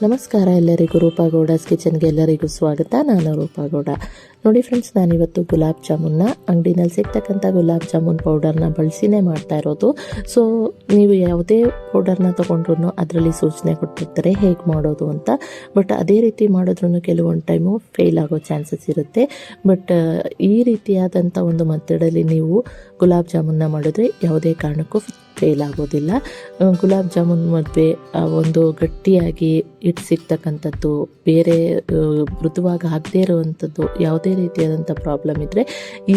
ನಮಸ್ಕಾರ ಎಲ್ಲರಿಗೂ ರೂಪಾಗೌಡಸ್ ಕಿಚನ್ಗೆ ಎಲ್ಲರಿಗೂ ಸ್ವಾಗತ. ನಾನು ರೂಪಾಗೌಡ. ನೋಡಿ ಫ್ರೆಂಡ್ಸ್, ನಾನಿವತ್ತು ಗುಲಾಬ್ ಜಾಮೂನ್ನ ಅಂಗಡಿನಲ್ಲಿ ಸಿಗ್ತಕ್ಕಂಥ ಗುಲಾಬ್ ಜಾಮೂನ್ ಪೌಡರ್ನ ಬಳಸಿನೇ ಮಾಡ್ತಾ ಇರೋದು. ಸೊ ನೀವು ಯಾವುದೇ ಪೌಡರ್ನ ತೊಗೊಂಡ್ರು ಅದರಲ್ಲಿ ಸೂಚನೆ ಕೊಟ್ಟಿರ್ತಾರೆ ಹೇಗೆ ಮಾಡೋದು ಅಂತ. ಬಟ್ ಅದೇ ರೀತಿ ಮಾಡಿದ್ರೂ ಕೆಲವೊಂದು ಟೈಮು ಫೇಲ್ ಆಗೋ ಚಾನ್ಸಸ್ ಇರುತ್ತೆ. ಬಟ್ ಈ ರೀತಿಯಾದಂಥ ಒಂದು ಮೆಥಡಲ್ಲಿ ನೀವು ಗುಲಾಬ್ ಜಾಮೂನ್ನ ಮಾಡಿದ್ರೆ ಯಾವುದೇ ಕಾರಣಕ್ಕೂ ಫೇಲ್ ಆಗೋದಿಲ್ಲ. ಗುಲಾಬ್ ಜಾಮೂನ್ ಮದುವೆ ಒಂದು ಗಟ್ಟಿಯಾಗಿ ಇಟ್ಟು ಸಿಗ್ತಕ್ಕಂಥದ್ದು, ಬೇರೆ ಮೃದುವಾಗಿ ಆಗದೇ ಇರುವಂಥದ್ದು ಯಾವುದೇ ರೀತಿಯಾದಂಥ ಪ್ರಾಬ್ಲಮ್ ಇದ್ದರೆ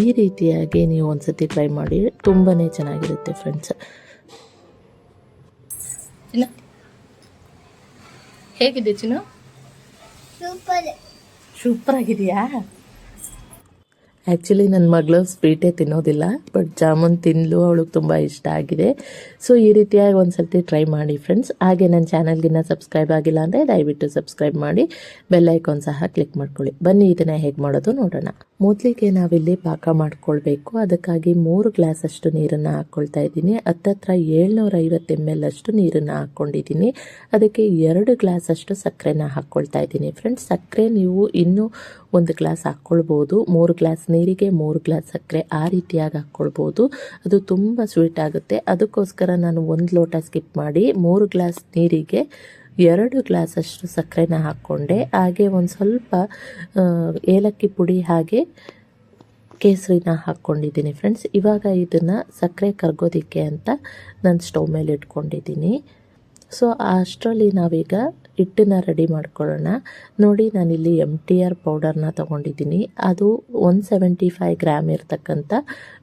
ಈ ರೀತಿಯಾಗಿ ನೀವು ಒಂದ್ಸತಿ ಟ್ರೈ ಮಾಡಿ, ತುಂಬಾ ಚೆನ್ನಾಗಿರುತ್ತೆ ಫ್ರೆಂಡ್ಸ್. ಹೇಗಿದೆ ಚಿನ್ನು? ಸೂಪರ್ ಆಗಿದೆಯಾ? ಆ್ಯಕ್ಚುಲಿ ನನ್ನ ಮಗಳು ಸ್ವೀಟೇ ತಿನ್ನೋದಿಲ್ಲ, ಬಟ್ ಜಾಮೂನ್ ತಿನ್ನಲು ಅವಳಿಗೆ ತುಂಬ ಇಷ್ಟ ಆಗಿದೆ. ಸೊ ಈ ರೀತಿಯಾಗಿ ಒಂದು ಸರ್ತಿ ಟ್ರೈ ಮಾಡಿ ಫ್ರೆಂಡ್ಸ್. ಹಾಗೆ ನನ್ನ ಚಾನಲ್ಗಿನ್ನ ಸಬ್ಸ್ಕ್ರೈಬ್ ಆಗಿಲ್ಲ ಅಂದರೆ ದಯವಿಟ್ಟು ಸಬ್ಸ್ಕ್ರೈಬ್ ಮಾಡಿ, ಬೆಲ್ ಐಕಾನ್ ಸಹ ಕ್ಲಿಕ್ ಮಾಡ್ಕೊಳ್ಳಿ. ಬನ್ನಿ ಇದನ್ನು ಹೇಗೆ ಮಾಡೋದು ನೋಡೋಣ. ಮೊದಲಿಗೆ ನಾವಿಲ್ಲಿ ಪಾಕ ಮಾಡ್ಕೊಳ್ಬೇಕು. ಅದಕ್ಕಾಗಿ 3 ಗ್ಲಾಸ್ ಅಷ್ಟು ನೀರನ್ನು ಹಾಕ್ಕೊಳ್ತಾ ಇದ್ದೀನಿ. ಹತ್ತತ್ರ 750 ml ಅಷ್ಟು ನೀರನ್ನು ಹಾಕ್ಕೊಂಡಿದ್ದೀನಿ. ಅದಕ್ಕೆ 2 ಗ್ಲಾಸ್ ಅಷ್ಟು ಸಕ್ಕರೆನ ಹಾಕ್ಕೊಳ್ತಾ ಇದ್ದೀನಿ ಫ್ರೆಂಡ್ಸ್. ಸಕ್ಕರೆ ನೀವು ಇನ್ನೂ 1 ಗ್ಲಾಸ್ ಹಾಕ್ಕೊಳ್ಬೋದು. 3 ಗ್ಲಾಸ್ ನೀರಿಗೆ 3 ಗ್ಲಾಸ್ ಸಕ್ಕರೆ ಆ ರೀತಿಯಾಗಿ ಹಾಕ್ಕೊಳ್ಬೋದು. ಅದು ತುಂಬ ಸ್ವೀಟ್ ಆಗುತ್ತೆ. ಅದಕ್ಕೋಸ್ಕರ ನಾನು 1 ಲೋಟ ಸ್ಕಿಪ್ ಮಾಡಿ 3 ಗ್ಲಾಸ್ ನೀರಿಗೆ 2 ಗ್ಲಾಸ್ ಅಷ್ಟು ಸಕ್ಕರೆನ ಹಾಕ್ಕೊಂಡೆ. ಹಾಗೆ ಒಂದು ಸ್ವಲ್ಪ ಏಲಕ್ಕಿ ಪುಡಿ ಹಾಗೆ ಕೇಸರಿನ ಹಾಕ್ಕೊಂಡಿದ್ದೀನಿ ಫ್ರೆಂಡ್ಸ್. ಇವಾಗ ಇದನ್ನು ಸಕ್ಕರೆ ಕರಗೋದಕ್ಕೆ ಅಂತ ನಾನು ಸ್ಟವ್ ಮೇಲೆ ಇಟ್ಕೊಂಡಿದ್ದೀನಿ. ಸೊ ಅಷ್ಟರಲ್ಲಿ ನಾವೀಗ ಹಿಟ್ಟನ್ನು ರೆಡಿ ಮಾಡ್ಕೊಳ್ಳೋಣ. ನೋಡಿ, ನಾನಿಲ್ಲಿ MTR ಪೌಡರ್ನ ತೊಗೊಂಡಿದ್ದೀನಿ. ಅದು 175 ಗ್ರಾಮ್ ಇರ್ತಕ್ಕಂಥ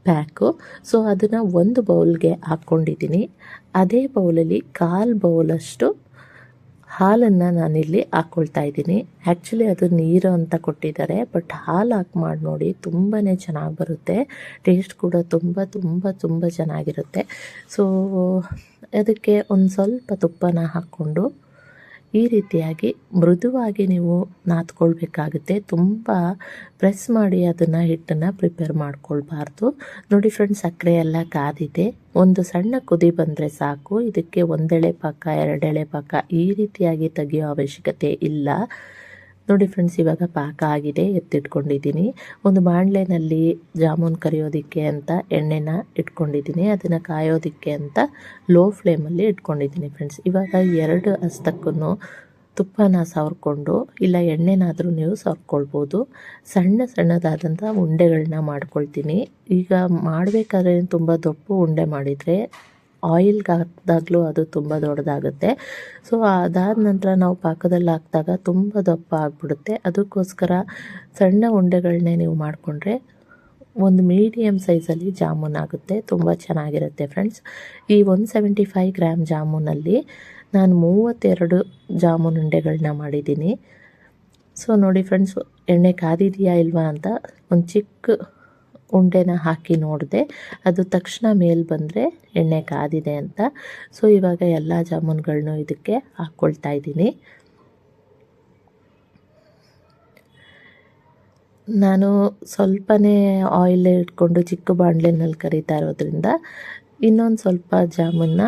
ಪ್ಯಾಕು. ಸೊ ಅದನ್ನು ಒಂದು ಬೌಲ್ಗೆ ಹಾಕ್ಕೊಂಡಿದ್ದೀನಿ. ಅದೇ ಬೌಲಲ್ಲಿ 1/4 ಬೌಲಷ್ಟು ಹಾಲನ್ನು ನಾನಿಲ್ಲಿ ಹಾಕ್ಕೊಳ್ತಾ ಇದ್ದೀನಿ. ಆ್ಯಕ್ಚುಲಿ ಅದು ನೀರು ಅಂತ ಕೊಟ್ಟಿದ್ದಾರೆ, ಬಟ್ ಹಾಲು ಹಾಕಿ ಮಾಡಿ ನೋಡಿ, ತುಂಬಾ ಚೆನ್ನಾಗಿ ಬರುತ್ತೆ. ಟೇಸ್ಟ್ ಕೂಡ ತುಂಬ ತುಂಬ ತುಂಬ ಚೆನ್ನಾಗಿರುತ್ತೆ. ಸೊ ಅದಕ್ಕೆ ಒಂದು ಸ್ವಲ್ಪ ತುಪ್ಪನ ಹಾಕ್ಕೊಂಡು ಈ ರೀತಿಯಾಗಿ ಮೃದುವಾಗಿ ನೀವು ನಾದ್ಕೊಳ್ಬೇಕಾಗುತ್ತೆ. ತುಂಬ ಪ್ರೆಸ್ ಮಾಡಿ ಅದನ್ನು ಹಿಟ್ಟನ್ನು ಪ್ರಿಪೇರ್ ಮಾಡ್ಕೊಳ್ಬಾರ್ದು. ನೋಡಿ ಫ್ರೆಂಡ್ಸ್, ಸಕ್ಕರೆ ಎಲ್ಲ ಕಾದಿದೆ. ಒಂದು ಸಣ್ಣ ಕುದಿ ಬಂದರೆ ಸಾಕು. ಇದಕ್ಕೆ 1 ಎಳೆ ಪಾಕ 2 ಎಳೆ ಪಾಕ ಈ ರೀತಿಯಾಗಿ ತೆಗೆಯೋ ಅವಶ್ಯಕತೆ ಇಲ್ಲ. ನೋಡಿ ಫ್ರೆಂಡ್ಸ್, ಇವಾಗ ಪಾಕ ಆಗಿದೆ, ಎತ್ತಿಟ್ಕೊಂಡಿದ್ದೀನಿ. ಒಂದು ಬಾಣಲೆನಲ್ಲಿ ಜಾಮೂನ್ ಕರಿಯೋದಕ್ಕೆ ಅಂತ ಎಣ್ಣೆನ ಇಟ್ಕೊಂಡಿದ್ದೀನಿ. ಅದನ್ನು ಕಾಯೋದಕ್ಕೆ ಅಂತ ಲೋ ಫ್ಲೇಮಲ್ಲಿ ಇಟ್ಕೊಂಡಿದ್ದೀನಿ ಫ್ರೆಂಡ್ಸ್. ಇವಾಗ 2 ಹಸ್ತಕ್ಕೂ ತುಪ್ಪನ ಸವರ್ಕೊಂಡು, ಇಲ್ಲ ಎಣ್ಣೆನಾದರೂ ನೀವು ಸವರ್ಕೊಳ್ಬೋದು. ಸಣ್ಣದಾದಂಥ ಉಂಡೆಗಳನ್ನ ಮಾಡ್ಕೊಳ್ತೀನಿ. ಈಗ ಮಾಡಬೇಕಾದ್ರೆ ತುಂಬ ದಪ್ಪ ಉಂಡೆ ಮಾಡಿದರೆ ಆಯಿಲ್ಗೆ ಹಾಕಿದಾಗಲೂ ಅದು ತುಂಬ ದೊಡ್ಡದಾಗುತ್ತೆ. ಸೊ ಅದಾದ ನಂತರ ನಾವು ಪಾಕದಲ್ಲಿ ಹಾಕಿದಾಗ ತುಂಬ ದಪ್ಪ ಆಗಿಬಿಡುತ್ತೆ. ಅದಕ್ಕೋಸ್ಕರ ಸಣ್ಣ ಉಂಡೆಗಳನ್ನೇ ನೀವು ಮಾಡಿಕೊಂಡ್ರೆ ಒಂದು ಮೀಡಿಯಮ್ ಸೈಜಲ್ಲಿ ಜಾಮೂನ್ ಆಗುತ್ತೆ, ತುಂಬ ಚೆನ್ನಾಗಿರುತ್ತೆ ಫ್ರೆಂಡ್ಸ್. ಈ 175 ಗ್ರಾಮ್ ಜಾಮೂನಲ್ಲಿ ನಾನು 32 ಜಾಮೂನ್ ಉಂಡೆಗಳನ್ನ ಮಾಡಿದ್ದೀನಿ. ಸೊ ನೋಡಿ ಫ್ರೆಂಡ್ಸ್, ಎಣ್ಣೆ ಕಾದಿದೆಯಾ ಇಲ್ವಾ ಅಂತ ಒಂದು ಚಿಕ್ಕ ಉಂಡೆನ ಹಾಕಿ ನೋಡಿದೆ. ಅದು ತಕ್ಷಣ ಮೇಲೆ ಬಂದರೆ ಎಣ್ಣೆ ಕಾದಿದೆ ಅಂತ. ಸೊ ಇವಾಗ ಎಲ್ಲ ಜಾಮೂನ್ಗಳನ್ನೂ ಇದಕ್ಕೆ ಹಾಕ್ಕೊಳ್ತಾ ಇದ್ದೀನಿ. ನಾನು ಸ್ವಲ್ಪನೇ ಆಯಿಲ್ ಇಟ್ಕೊಂಡು ಚಿಕ್ಕ ಬಾಣಲೆನಲ್ಲಿ ಕರಿತಾ ಇರೋದ್ರಿಂದ ಇನ್ನೊಂದು ಸ್ವಲ್ಪ ಜಾಮೂನ್ನ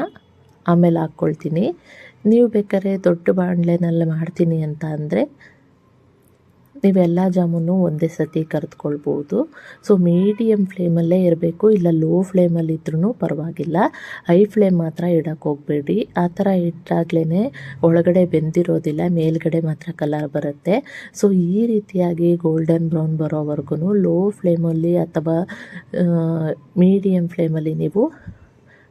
ಆಮೇಲೆ ಹಾಕ್ಕೊಳ್ತೀನಿ. ನೀವು ಬೇಕಾದ್ರೆ ದೊಡ್ಡ ಬಾಣಲೆನಲ್ಲಿ ಮಾಡ್ತೀನಿ ಅಂತ ಅಂದರೆ ನೀವೆಲ್ಲ ಜಾಮೂನು ಒಂದೇ ಸತಿ ಕರೆದುಕೊಳ್ಬೋದು. ಸೊ ಮೀಡಿಯಮ್ ಫ್ಲೇಮಲ್ಲೇ ಇರಬೇಕು, ಇಲ್ಲ ಲೋ ಫ್ಲೇಮಲ್ಲಿ ಇದ್ರೂ ಪರವಾಗಿಲ್ಲ. ಹೈ ಫ್ಲೇಮ್ ಮಾತ್ರ ಇಡಕ್ಕೆ ಹೋಗಬೇಡಿ. ಆ ಥರ ಇಟ್ಟಾಗ್ಲೇ ಒಳಗಡೆ ಬೆಂದಿರೋದಿಲ್ಲ, ಮೇಲ್ಗಡೆ ಮಾತ್ರ ಕಲರ್ ಬರುತ್ತೆ. ಸೊ ಈ ರೀತಿಯಾಗಿ ಗೋಲ್ಡನ್ ಬ್ರೌನ್ ಬರೋವರೆಗೂ ಲೋ ಫ್ಲೇಮಲ್ಲಿ ಅಥವಾ ಮೀಡಿಯಮ್ ಫ್ಲೇಮಲ್ಲಿ ನೀವು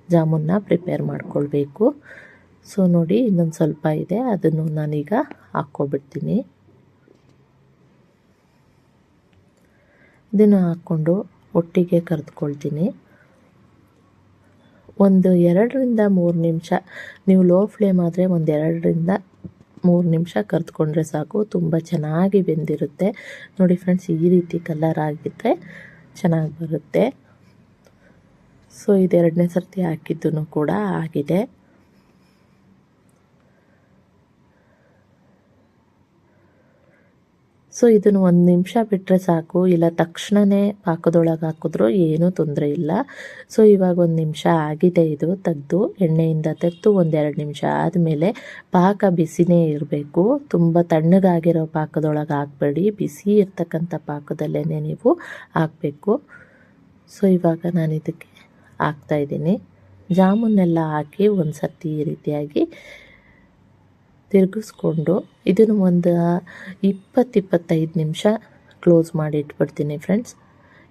ಜಾಮೂನ್ನ ಪ್ರಿಪೇರ್ ಮಾಡ್ಕೊಳ್ಬೇಕು. ಸೊ ನೋಡಿ, ಇನ್ನೊಂದು ಸ್ವಲ್ಪ ಇದೆ, ಅದನ್ನು ನಾನೀಗ ಹಾಕ್ಕೊಬಿಡ್ತೀನಿ. ಇದನ್ನು ಹಾಕ್ಕೊಂಡು ಒಟ್ಟಿಗೆ ಕರೆದುಕೊಳ್ತೀನಿ. ಒಂದು 2-3 ನಿಮಿಷ, ನೀವು ಲೋ ಫ್ಲೇಮ್ ಆದರೆ ಒಂದು 2-3 ನಿಮಿಷ ಕರೆದುಕೊಂಡ್ರೆ ಸಾಕು, ತುಂಬ ಚೆನ್ನಾಗಿ ಬೆಂದಿರುತ್ತೆ. ನೋಡಿ ಫ್ರೆಂಡ್ಸ್, ಈ ರೀತಿ ಕಲರ್ ಆಗಿದ್ದರೆ ಚೆನ್ನಾಗಿ ಬರುತ್ತೆ. ಸೊ ಇದು 2ನೇ ಸರ್ತಿ ಹಾಕಿದ್ದೂ ಕೂಡ ಆಗಿದೆ. ಸೊ ಇದನ್ನು 1 ನಿಮಿಷ ಬಿಟ್ಟರೆ ಸಾಕು, ಇಲ್ಲ ತಕ್ಷಣವೇ ಪಾಕದೊಳಗೆ ಹಾಕಿದ್ರೂ ಏನೂ ತೊಂದರೆ ಇಲ್ಲ. ಸೊ ಇವಾಗ 1 ನಿಮಿಷ ಆಗಿದೆ, ಇದು ತೆಗೆದು ಎಣ್ಣೆಯಿಂದ ತೆಗೆದು 1-2 ನಿಮಿಷ ಆದಮೇಲೆ ಪಾಕ ಬಿಸಿನೇ ಇರಬೇಕು. ತುಂಬ ತಣ್ಣಗಾಗಿರೋ ಪಾಕದೊಳಗೆ ಹಾಕಬೇಡಿ, ಬಿಸಿ ಇರ್ತಕ್ಕಂಥ ಪಾಕದಲ್ಲೇ ನೀವು ಹಾಕಬೇಕು. ಸೊ ಇವಾಗ ನಾನು ಇದಕ್ಕೆ ಹಾಕ್ತಾಯಿದ್ದೀನಿ. ಜಾಮೂನೆಲ್ಲ ಹಾಕಿ ಒಂದು ಸರ್ತಿ ಈ ರೀತಿಯಾಗಿ ತಿರುಗಿಸ್ಕೊಂಡು ಇದನ್ನು ಒಂದು 20-25 ನಿಮಿಷ ಕ್ಲೋಸ್ ಮಾಡಿ ಇಟ್ಬಿಡ್ತೀನಿ ಫ್ರೆಂಡ್ಸ್.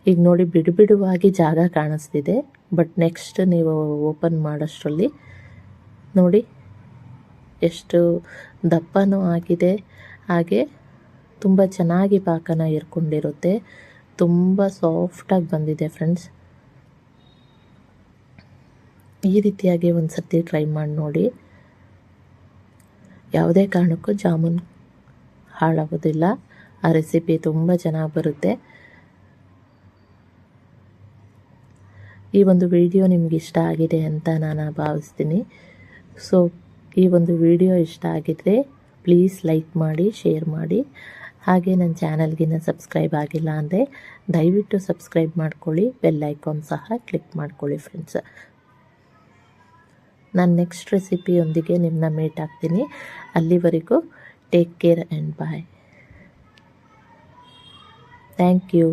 ಈಗ ನೋಡಿ ಬಿಡುವಾಗಿ ಜಾಗ ಕಾಣಿಸ್ತಿದೆ, ಬಟ್ ನೆಕ್ಸ್ಟ್ ನೀವು ಓಪನ್ ಮಾಡೋಷ್ಟರಲ್ಲಿ ನೋಡಿ ಎಷ್ಟು ದಪ್ಪನೂ ಆಗಿದೆ, ಹಾಗೆ ತುಂಬ ಚೆನ್ನಾಗಿ ಪಾಕನ ಹೀರ್ಕೊಂಡಿರುತ್ತೆ. ತುಂಬ ಸಾಫ್ಟಾಗಿ ಬಂದಿದೆ ಫ್ರೆಂಡ್ಸ್. ಈ ರೀತಿಯಾಗಿ ಒಂದು ಸರ್ತಿ ಟ್ರೈ ಮಾಡಿ ನೋಡಿ. ಯಾವುದೇ ಕಾರಣಕ್ಕೂ ಜಾಮೂನ್ ಹಾಳಾಗೋದಿಲ್ಲ. ಆ ರೆಸಿಪಿ ತುಂಬ ಚೆನ್ನಾಗಿ ಬರುತ್ತೆ. ಈ ಒಂದು ವಿಡಿಯೋ ನಿಮ್ಗೆ ಇಷ್ಟ ಆಗಿದೆ ಅಂತ ನಾನು ಭಾವಿಸ್ತೀನಿ. ಸೊ ಈ ಒಂದು ವಿಡಿಯೋ ಇಷ್ಟ ಆಗಿದ್ರೆ ಪ್ಲೀಸ್ ಲೈಕ್ ಮಾಡಿ, ಶೇರ್ ಮಾಡಿ. ಹಾಗೆ ನನ್ನ ಚಾನಲ್ಗಿನ್ನ ಸಬ್ಸ್ಕ್ರೈಬ್ ಆಗಿಲ್ಲ ಅಂದರೆ ದಯವಿಟ್ಟು ಸಬ್ಸ್ಕ್ರೈಬ್ ಮಾಡ್ಕೊಳ್ಳಿ, ಬೆಲ್ ಐಕಾನ್ ಸಹ ಕ್ಲಿಕ್ ಮಾಡ್ಕೊಳ್ಳಿ ಫ್ರೆಂಡ್ಸ್. ನಾನು ನೆಕ್ಸ್ಟ್ ರೆಸಿಪಿಯೊಂದಿಗೆ ನಿಮ್ಮನ್ನ ಮೀಟ್ ಆಗ್ತೀನಿ. ಅಲ್ಲಿವರೆಗೂ take care and bye. Thank you.